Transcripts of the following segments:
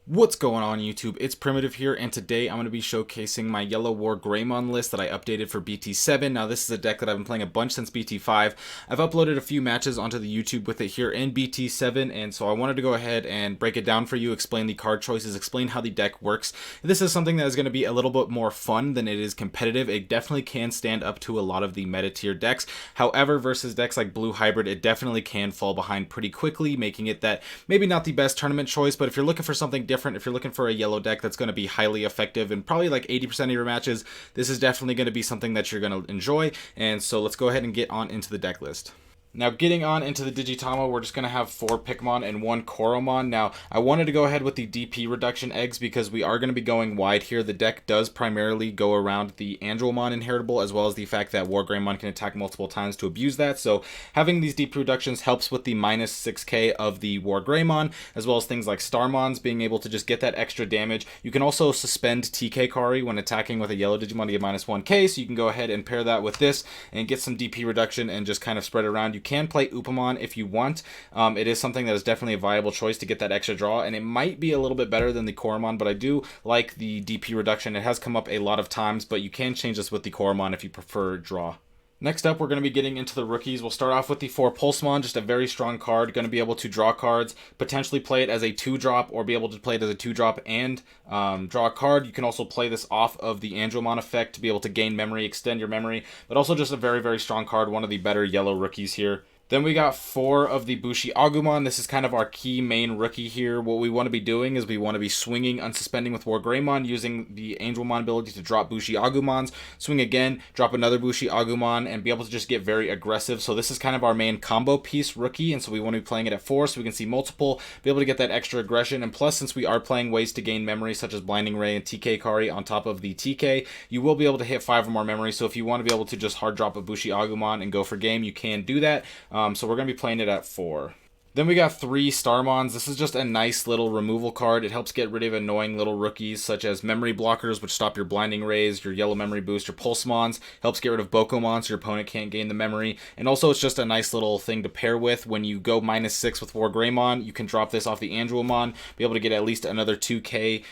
What's going on YouTube? It's Primitive here, and today I'm going to be showcasing my yellow Wargreymon list that I updated for BT7. Now this is a deck that I've been playing a bunch since BT5. I've uploaded a few matches onto the YouTube with it here in BT7, and so I wanted to go ahead and break it down for you, explain the card choices, explain how the deck works. This is something that is going to be a little bit more fun than it is competitive. It definitely can stand up to a lot of the meta tier decks. However, versus decks like Blue Hybrid, it definitely can fall behind pretty quickly, making it that maybe not the best tournament choice, but if you're looking for something different, if you're looking for a yellow deck that's going to be highly effective in probably like 80% of your matches, this is definitely going to be something that you're going to enjoy. And so let's go ahead and get on into the deck list. Now, getting on into the Digitama, we're just going to have 4 Pikmon and 1 Koromon. Now, I wanted to go ahead with the DP reduction eggs because we are going to be going wide here. The deck does primarily go around the Angelmon inheritable, as well as the fact that Wargreymon can attack multiple times to abuse that. So having these DP reductions helps with the minus 6k of the Wargreymon, as well as things like Starmons being able to just get that extra damage. You can also suspend TK Kari when attacking with a yellow Digimon to get minus 1k, so you can go ahead and pair that with this and get some DP reduction and just kind of spread it around. You can play Upamon if you want. It is something that is definitely a viable choice to get that extra draw, and it might be a little bit better than the Koromon, but I do like the DP reduction. It has come up a lot of times, but you can change this with the Koromon if you prefer draw. Next up, we're going to be getting into the rookies. We'll start off with the 4 Pulsemon, just a very strong card. Going to be able to draw cards, potentially play it as a 2-drop, or be able to play it as a 2-drop and draw a card. You can also play this off of the Angelmon effect to be able to gain memory, extend your memory, but also just a very, very strong card. One of the better yellow rookies here. Then we got 4 of the Bushi Agumon. This is kind of our key main rookie here. What we want to be doing is we want to be swinging, unsuspending with Wargreymon, using the Angelmon ability to drop Bushi Agumons, swing again, drop another Bushi Agumon, and be able to just get very aggressive. So this is kind of our main combo piece rookie, and so we want to be playing it at 4 so we can see multiple, be able to get that extra aggression. And plus, since we are playing ways to gain memory, such as Blinding Ray and TK Kari on top of the TK, you will be able to hit 5 or more memory. So if you want to be able to just hard drop a Bushi Agumon and go for game, you can do that. So we're going to be playing it at 4. Then we got 3 Starmons. This is just a nice little removal card. It helps get rid of annoying little rookies such as memory blockers, which stop your blinding rays, your yellow memory boost, your Pulsemons. Helps get rid of Bokomon so your opponent can't gain the memory. And also it's just a nice little thing to pair with. When you go minus 6 with Wargreymon, you can drop this off the Angelmon, be able to get at least another 2k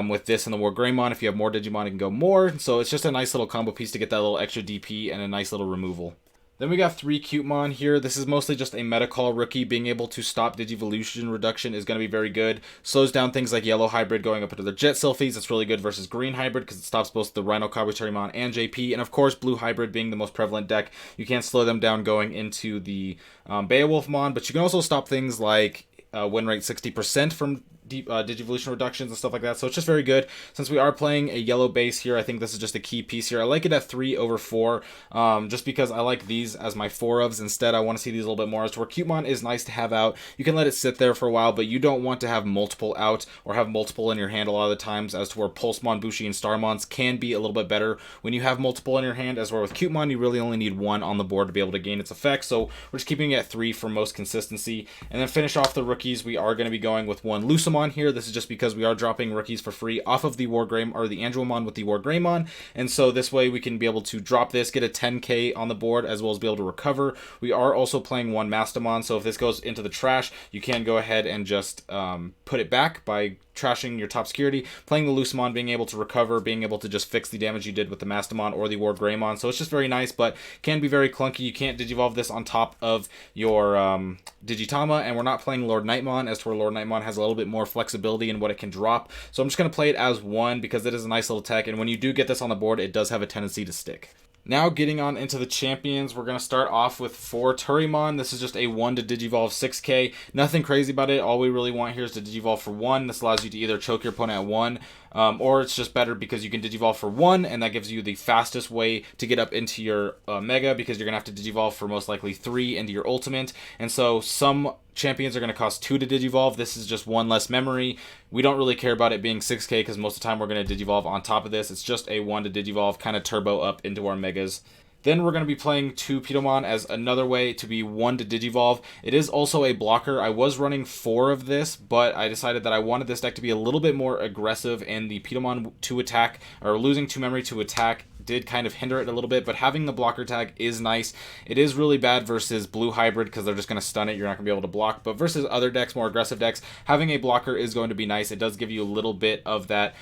with this and the Wargreymon. If you have more Digimon, you can go more. So it's just a nice little combo piece to get that little extra DP and a nice little removal. Then we got 3 Cutemon here. This is mostly just a Meta Call rookie. Being able to stop Digivolution reduction is going to be very good. Slows down things like Yellow Hybrid going up into the Jet Sylphies. It's really good versus Green Hybrid because it stops both the Rhino Kabuterimon and JP. And of course, Blue Hybrid being the most prevalent deck, you can't slow them down going into the Beowulfmon. But you can also stop things like win rate 60% from Digivolution reductions and stuff like that. So it's just very good. Since we are playing a yellow base here, I think this is just a key piece here. I like it at 3 over 4 just because I like these as my 4-ofs. Instead, I want to see these a little bit more. As to where Cutemon is nice to have out. You can let it sit there for a while, but you don't want to have multiple out or have multiple in your hand a lot of the times, as to where Pulsemon, Bushi, and Starmons can be a little bit better when you have multiple in your hand, as where with Cutemon, you really only need 1 on the board to be able to gain its effect. So we're just keeping it at 3 for most consistency. And then finish off the rookies, we are going to be going with 1 Lucemon here. This is just because we are dropping rookies for free off of the Wargreymon, or the Angelmon with the Wargreymon, and so this way we can be able to drop this, get a 10k on the board, as well as be able to recover. We are also playing 1 Mastamon, so if this goes into the trash, you can go ahead and just put it back by trashing your top security, playing the Lucemon, being able to recover, being able to just fix the damage you did with the Mastamon or the Wargreymon. So it's just very nice, but can be very clunky. You can't Digivolve this on top of your Digitama, and we're not playing Lord Nightmon, as to where Lord Nightmon has a little bit more flexibility in what it can drop. So I'm just going to play it as 1 because it is a nice little tech, and when you do get this on the board, it does have a tendency to stick. Now getting on into the champions, we're going to start off with 4 Turimon. This is just a 1 to Digivolve 6k. Nothing crazy about it. All we really want here is to Digivolve for 1. This allows you to either choke your opponent at 1, or it's just better because you can Digivolve for 1, and that gives you the fastest way to get up into your Mega, because you're going to have to Digivolve for most likely 3 into your Ultimate. And so some champions are going to cost 2 to Digivolve. This is just 1 less memory. We don't really care about it being 6k because most of the time we're going to Digivolve on top of this. It's just a 1 to Digivolve, kind of turbo up into our Megas. Then we're going to be playing 2 Pitomon as another way to be 1 to Digivolve. It is also a blocker. I was running 4 of this, but I decided that I wanted this deck to be a little bit more aggressive, and the Pitomon to attack, or losing 2 memory to attack, did kind of hinder it a little bit, but having the blocker tag is nice. It is really bad versus blue hybrid because they're just going to stun it. You're not going to be able to block, but versus other decks, more aggressive decks, having a blocker is going to be nice. It does give you a little bit of that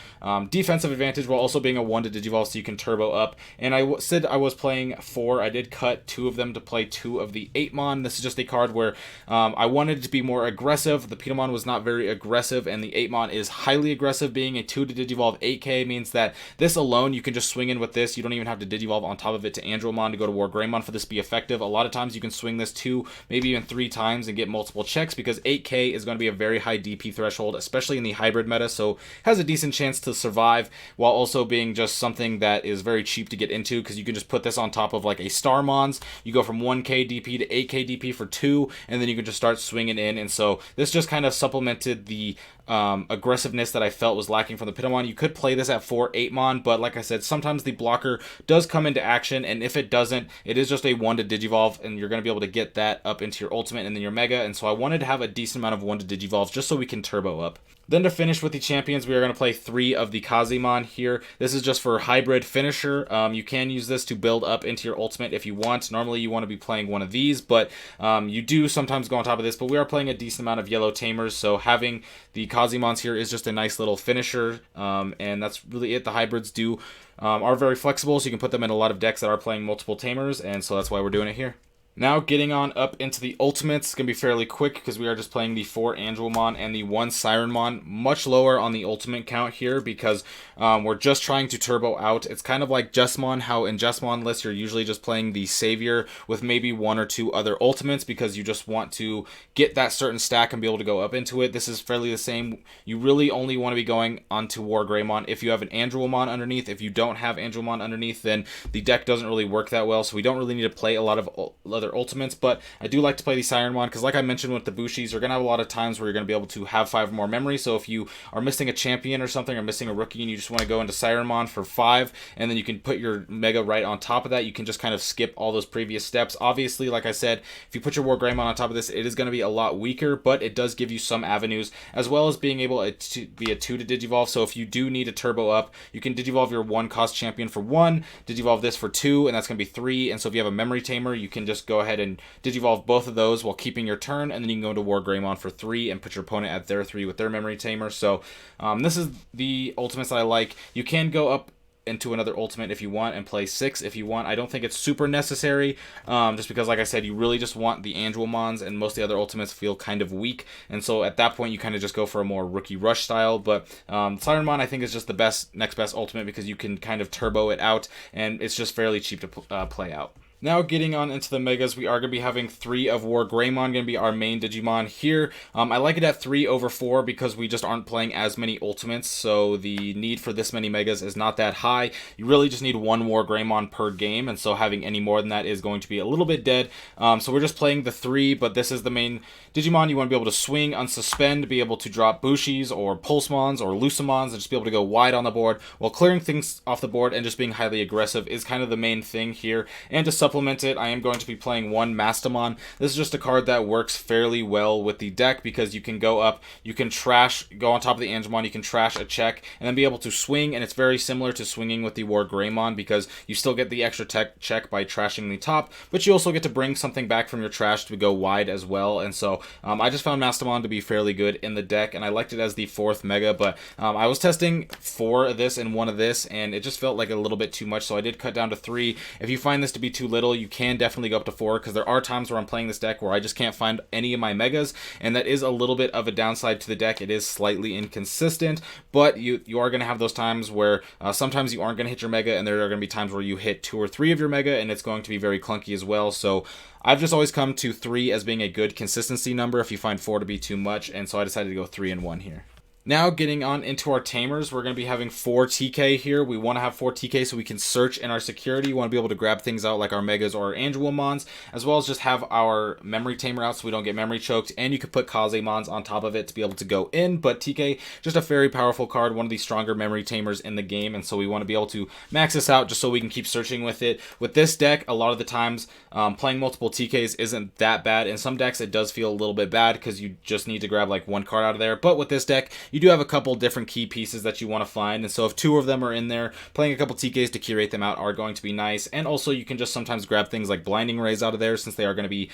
defensive advantage while also being a 1 to Digivolve, so you can turbo up. And I said I was playing 4. I did cut 2 of them to play 2 of the 8mon. This is just a card where I wanted it to be more aggressive. The Pitamon was not very aggressive, and the 8mon is highly aggressive. Being a 2 to Digivolve 8k means that this alone, you can just swing in with this. You don't even have to Digivolve on top of it to Andromon to go to Wargreymon for this to be effective. A lot of times you can swing this 2, maybe even 3 times and get multiple checks, because 8k is going to be a very high DP threshold, especially in the hybrid meta, so it has a decent chance to survive while also being just something that is very cheap to get into, because you can just put this on top of like a Starmons. You go from 1k DP to 8k DP for 2, and then you can just start swinging in, and so this just kind of supplemented the aggressiveness that I felt was lacking from the Pitamon. You could play this at 4-8mon, but like I said, sometimes the blocker does come into action, and if it doesn't, it is just a 1 to Digivolve, and you're going to be able to get that up into your ultimate and then your mega, and so I wanted to have a decent amount of 1 to Digivolves just so we can turbo up. Then to finish with the champions, we are going to play 3 of the Kazemon here. This is just for hybrid finisher. You can use this to build up into your ultimate if you want. Normally you want to be playing one of these, but you do sometimes go on top of this, but we are playing a decent amount of yellow Tamers, so having the Kazemons here is just a nice little finisher, and that's really it. The hybrids are very flexible, so you can put them in a lot of decks that are playing multiple Tamers, and so that's why we're doing it here. Now getting on up into the ultimates, it's going to be fairly quick because we are just playing the 4 Angelmon and the 1 Sirenmon, much lower on the ultimate count here because we're just trying to turbo out. It's kind of like Jesmon, how in Jesmon lists you're usually just playing the Savior with maybe 1 or 2 other ultimates because you just want to get that certain stack and be able to go up into it. This is fairly the same. You really only want to be going onto Wargreymon if you have an Angelmon underneath. If you don't have Angelmon underneath, then the deck doesn't really work that well, so we don't really need to play a lot of other ultimates, but I do like to play the Sirenmon because like I mentioned with the Bushis, you're going to have a lot of times where you're going to be able to have 5 more memory, so if you are missing a champion or something or missing a rookie and you just want to go into Sirenmon for 5 and then you can put your Mega right on top of that, you can just kind of skip all those previous steps. Obviously, like I said, if you put your Wargreymon on top of this, it is going to be a lot weaker, but it does give you some avenues, as well as being able to be a 2 to Digivolve, so if you do need a turbo up, you can Digivolve your 1 cost champion for 1, Digivolve this for 2, and that's going to be 3, and so if you have a memory tamer, you can just go ahead and Digivolve both of those while keeping your turn, and then you can go into Wargreymon for 3 and put your opponent at their 3 with their memory tamer. So this is the ultimates that I like. You can go up into another ultimate if you want and play 6 if you want. I don't think it's super necessary, just because like I said, you really just want the Angelmons, and most of the other ultimates feel kind of weak, and so at that point you kind of just go for a more rookie rush style. But Sirenmon I think is just the next best ultimate because you can kind of turbo it out and it's just fairly cheap to play out. Now getting on into the Megas, we are going to be having 3 of Wargreymon, going to be our main Digimon here. I like it at 3/4 because we just aren't playing as many Ultimates, so the need for this many Megas is not that high. You really just need 1 Wargreymon per game, and so having any more than that is going to be a little bit dead. So we're just playing the 3, but this is the main Digimon. You want to be able to swing, unsuspend, be able to drop Bushis or Pulsemons or Lucamons, and just be able to go wide on the board while clearing things off the board and just being highly aggressive is kind of the main thing here. And to supplement it, I am going to be playing 1 Mastamon. This is just a card that works fairly well with the deck because you can go up, you can go on top of the Angemon, you can trash a check, and then be able to swing, and it's very similar to swinging with the Wargreymon because you still get the extra check by trashing the top, but you also get to bring something back from your trash to go wide as well, and so I just found Mastamon to be fairly good in the deck, and I liked it as the 4th Mega, but I was testing 4 of this and 1 of this, and it just felt like a little bit too much, so I did cut down to 3. If you find this to be too little, you can definitely go up to 4 because there are times where I'm playing this deck where I just can't find any of my Megas, and that is a little bit of a downside to the deck. It is slightly inconsistent, but you are going to have those times where sometimes you aren't going to hit your Mega, and there are going to be times where you hit 2 or 3 of your Mega, and it's going to be very clunky as well. So I've just always come to 3 as being a good consistency number if you find 4 to be too much, and so I decided to go 3 and 1 here. Now getting on into our Tamers, we're going to be having 4 TK here. We want to have 4 TK so we can search in our security. We want to be able to grab things out like our Megas or our Angelmons, as well as just have our memory tamer out so we don't get memory choked, and you could put Kazemons on top of it to be able to go in, but TK, just a very powerful card, one of the stronger memory tamers in the game, and so we want to be able to max this out just so we can keep searching with it. With this deck, a lot of the times, playing multiple TKs isn't that bad. In some decks, it does feel a little bit bad because you just need to grab like 1 card out of there, but with this deck, you you do have a couple different key pieces that you want to find, and so if 2 of them are in there, playing a couple TKs to curate them out are going to be nice. And also you can just sometimes grab things like blinding rays out of there, since they are going to be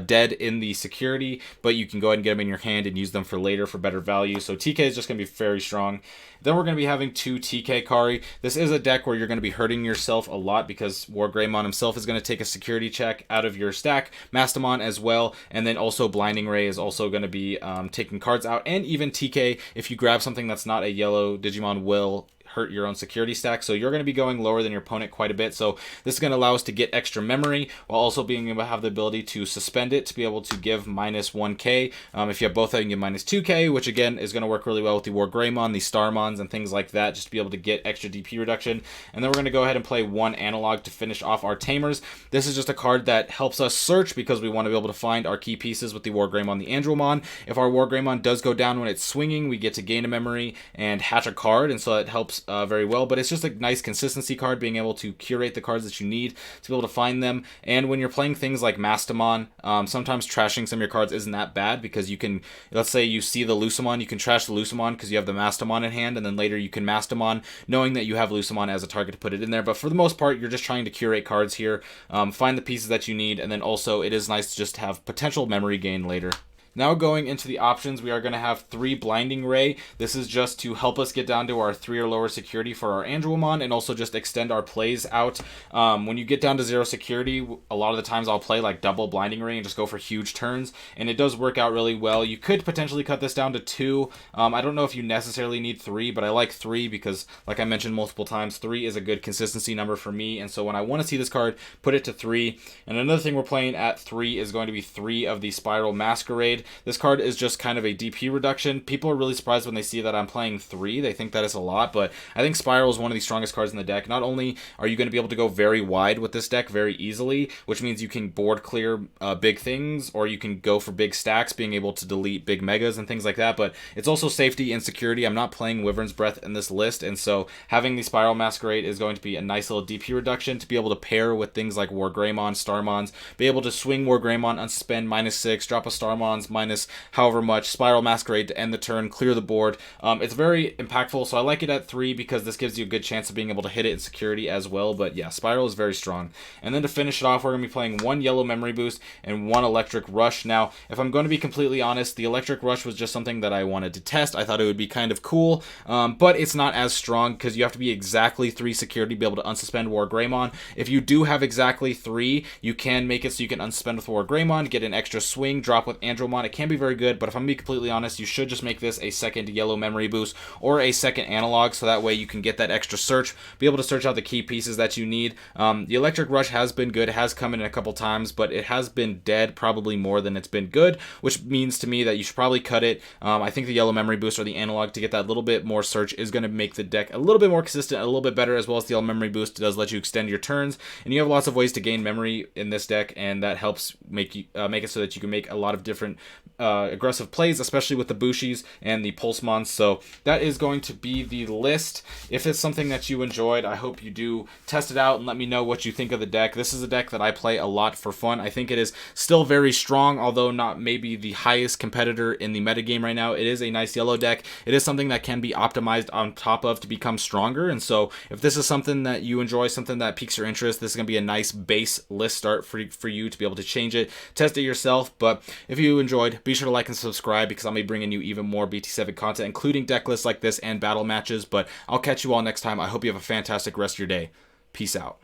dead in the security, but you can go ahead and get them in your hand and use them for later for better value. So TK is just going to be very strong. Then we're going to be having 2 TK Kari. This is a deck where you're going to be hurting yourself a lot because Wargreymon himself is going to take a security check out of your stack, Mastamon as well, and then also Blinding Ray is also going to be taking cards out, and even TK, if you grab something that's not a yellow Digimon, will hurt your own security stack. So you're going to be going lower than your opponent quite a bit. So this is going to allow us to get extra memory while also being able to have the ability to suspend it to be able to give -1k. If you have both, you can give -2k, which again is going to work really well with the Wargreymon, the Starmons, and things like that, just to be able to get extra DP reduction. And then we're going to go ahead and play 1 analog to finish off our Tamers. This is just a card that helps us search because we want to be able to find our key pieces with the Wargreymon, the Andromon. If our Wargreymon does go down when it's swinging, we get to gain a memory and hatch a card, and so it helps very well. But it's just a nice consistency card, being able to curate the cards that you need to be able to find them. And when you're playing things like Mastamon, sometimes trashing some of your cards isn't that bad, because you can, let's say you see the Lucamon, you can trash the Lucamon because you have the Mastamon in hand, and then later you can Mastamon knowing that you have Lucamon as a target to put it in there. But for the most part, you're just trying to curate cards here, find the pieces that you need, and then also it is nice to just have potential memory gain later. Now going into the options, we are going to have 3 Blinding Ray. This is just to help us get down to our 3 or lower security for our Andromon, and also just extend our plays out. When you get down to 0 security, a lot of the times I'll play like double Blinding Ray and just go for huge turns, and it does work out really well. You could potentially cut this down to 2. I don't know if you necessarily need 3, but I like 3 because, like I mentioned multiple times, 3 is a good consistency number for me, and so when I want to see this card, put it to 3. And another thing we're playing at 3 is going to be 3 of the Spiral Masquerade. This card is just kind of a DP reduction. People are really surprised when they see that I'm playing 3. They think that is a lot, but I think Spiral is one of the strongest cards in the deck. Not only are you going to be able to go very wide with this deck very easily, which means you can board clear big things, or you can go for big stacks, being able to delete big megas and things like that, but it's also safety and security. I'm not playing Wyvern's Breath in this list, and so having the Spiral Masquerade is going to be a nice little DP reduction to be able to pair with things like Wargreymon, Starmons, be able to swing Wargreymon, unsuspend -6, drop a Starmons minus however much, Spiral Masquerade to end the turn, clear the board. It's very impactful, so I like it at 3 because this gives you a good chance of being able to hit it in security as well. But yeah, Spiral is very strong. And then to finish it off, we're going to be playing 1 Yellow Memory Boost and 1 Electric Rush. Now, if I'm going to be completely honest, the Electric Rush was just something that I wanted to test. I thought it would be kind of cool, but it's not as strong because you have to be exactly 3 security to be able to unsuspend Wargreymon. If you do have exactly 3, you can make it so you can unsuspend with Wargreymon, get an extra swing, drop with Andromon. It can be very good, but if I'm being completely honest, you should just make this a second Yellow Memory Boost or a second analog, so that way you can get that extra search, be able to search out the key pieces that you need. The Electric Rush has been good, it has come in a couple times, but it has been dead probably more than it's been good, which means to me that you should probably cut it. I think the Yellow Memory Boost or the analog to get that little bit more search is going to make the deck a little bit more consistent, a little bit better, as well as the Yellow Memory Boost does let you extend your turns, and you have lots of ways to gain memory in this deck, and that helps make it so that you can make a lot of different aggressive plays, especially with the Bushis and the Pulsemons. So that is going to be the list. If it's something that you enjoyed, I hope you do test it out and let me know what you think of the deck. This is a deck that I play a lot for fun. I think it is still very strong, although not maybe the highest competitor in the metagame right now. It is a nice yellow deck. It is something that can be optimized on top of to become stronger, and so if this is something that you enjoy, something that piques your interest, this is going to be a nice base list start for you to be able to change it, test it yourself. But if you enjoyed, be sure to like and subscribe, because I'll be bringing you even more BT7 content, including deck lists like this and battle matches. But I'll catch you all next time. I hope you have a fantastic rest of your day. Peace out.